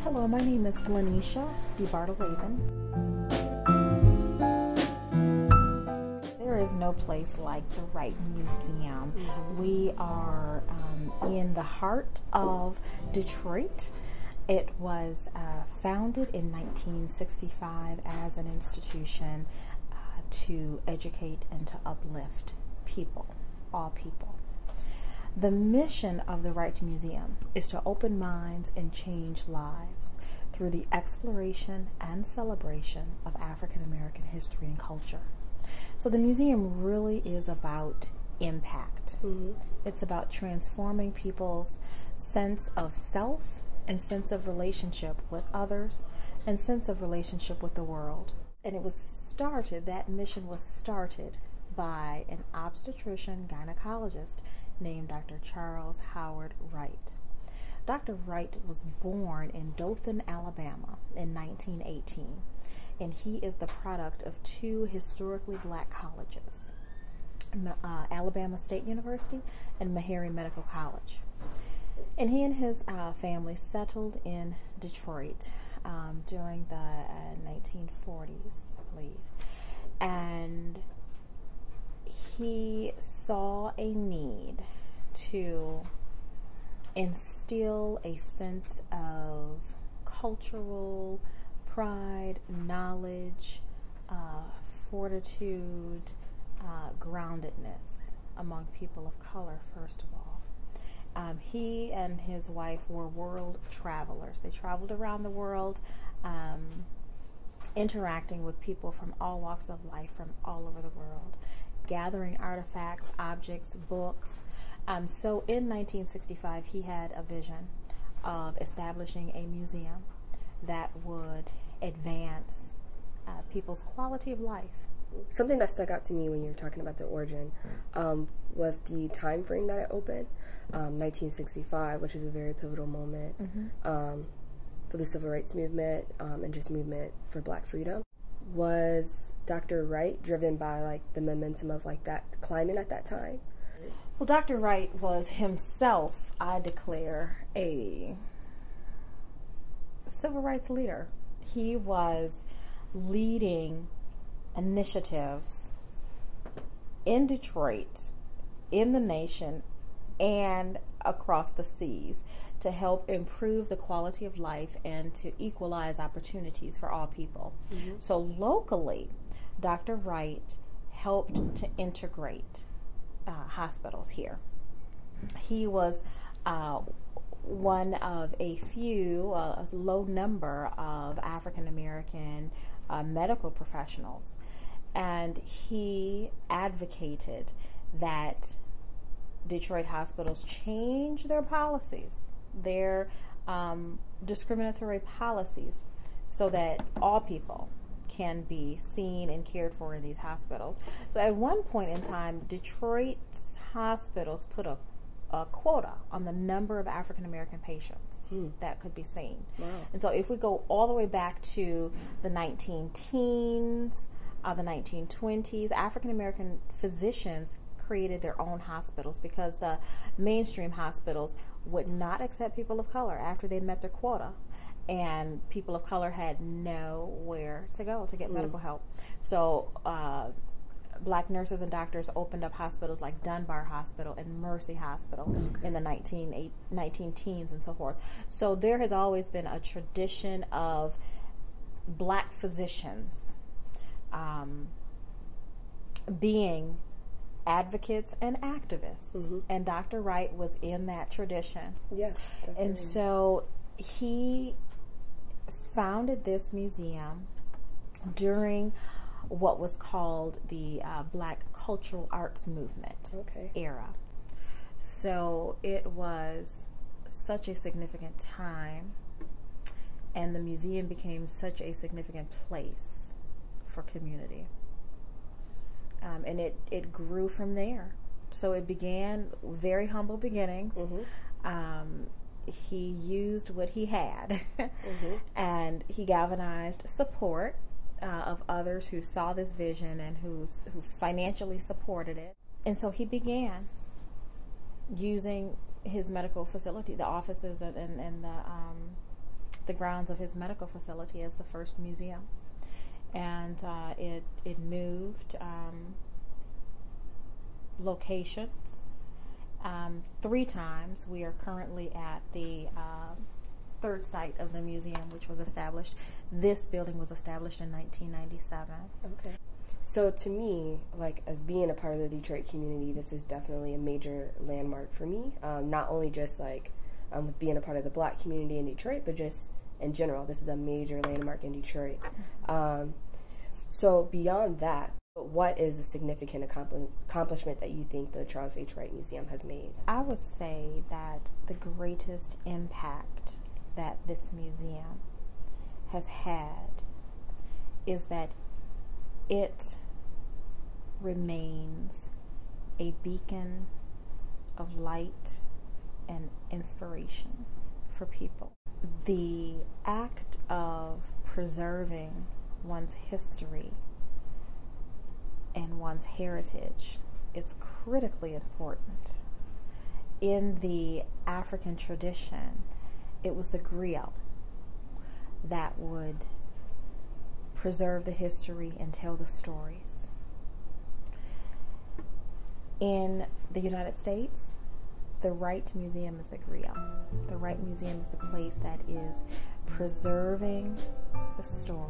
Hello, my name is LaNesha DeBardelaben. There is no place like the Wright Museum. We are in the heart of Detroit. It was founded in 1965 as an institution to educate and to uplift people, all people. The mission of the Wright Museum is to open minds and change lives through the exploration and celebration of African American history and culture. So the museum really is about impact. It's about transforming people's sense of self and sense of relationship with others and sense of relationship with the world. And it was started, that mission was started by an obstetrician gynecologist named Dr. Charles Howard Wright. Dr. Wright was born in Dothan, Alabama in 1918, and he is the product of two historically black colleges, Alabama State University and Meharry Medical College. And he and his family settled in Detroit during the 1940s, I believe. And he saw a need to instill a sense of cultural pride, knowledge, fortitude, groundedness among people of color, first of all. He and his wife were world travelers. They traveled around the world, interacting with people from all walks of life from all over the world, gathering artifacts, objects, books. So in 1965, he had a vision of establishing a museum that would advance people's quality of life. Something that stuck out to me when you were talking about the origin was the time frame that it opened, 1965, which is a very pivotal moment for the civil rights movement and just movement for black freedom. Was Dr. Wright driven by like the momentum of like that climate at that time? Well, Dr. Wright was himself, I declare, a civil rights leader. He was leading initiatives in Detroit, in the nation, and across the seas to help improve the quality of life and to equalize opportunities for all people. So locally, Dr. Wright helped to integrate hospitals here. He was one of a few, a low number of African American medical professionals, and he advocated that Detroit hospitals change their policies, their discriminatory policies, so that all people can be seen and cared for in these hospitals. So at one point in time, Detroit's hospitals put a quota on the number of African American patients that could be seen. Wow. And so if we go all the way back to the 19-teens, the 1920s, African American physicians created their own hospitals because the mainstream hospitals would not accept people of color after they met their quota, and people of color had nowhere to go to get medical help. So black nurses and doctors opened up hospitals like Dunbar Hospital and Mercy Hospital in the 19-teens and so forth. So there has always been a tradition of black physicians being advocates and activists, and Dr. Wright was in that tradition. Yes, definitely. And so he founded this museum during what was called the Black Cultural Arts Movement era. So it was such a significant time, and the museum became such a significant place for community. And it grew from there. So it began very humble beginnings. He used what he had, and he galvanized support of others who saw this vision and who financially supported it. And so he began using his medical facility, the offices and the grounds of his medical facility as the first museum. And it moved locations 3 times. We are currently at the third site of the museum, which was established. This building was established in 1997. Okay. So to me, like, as being a part of the Detroit community, this is definitely a major landmark for me. Not only just like with being a part of the Black community in Detroit, but just in general, this is a major landmark in Detroit. So beyond that, what is a significant accomplishment that you think the Charles H. Wright Museum has made? I would say that the greatest impact that this museum has had is that it remains a beacon of light and inspiration for people. The act of preserving one's history and one's heritage is critically important. In the African tradition, it was the griot that would preserve the history and tell the stories. In the United States, the Wright Museum is the griot. The Wright Museum is the place that is preserving the stories.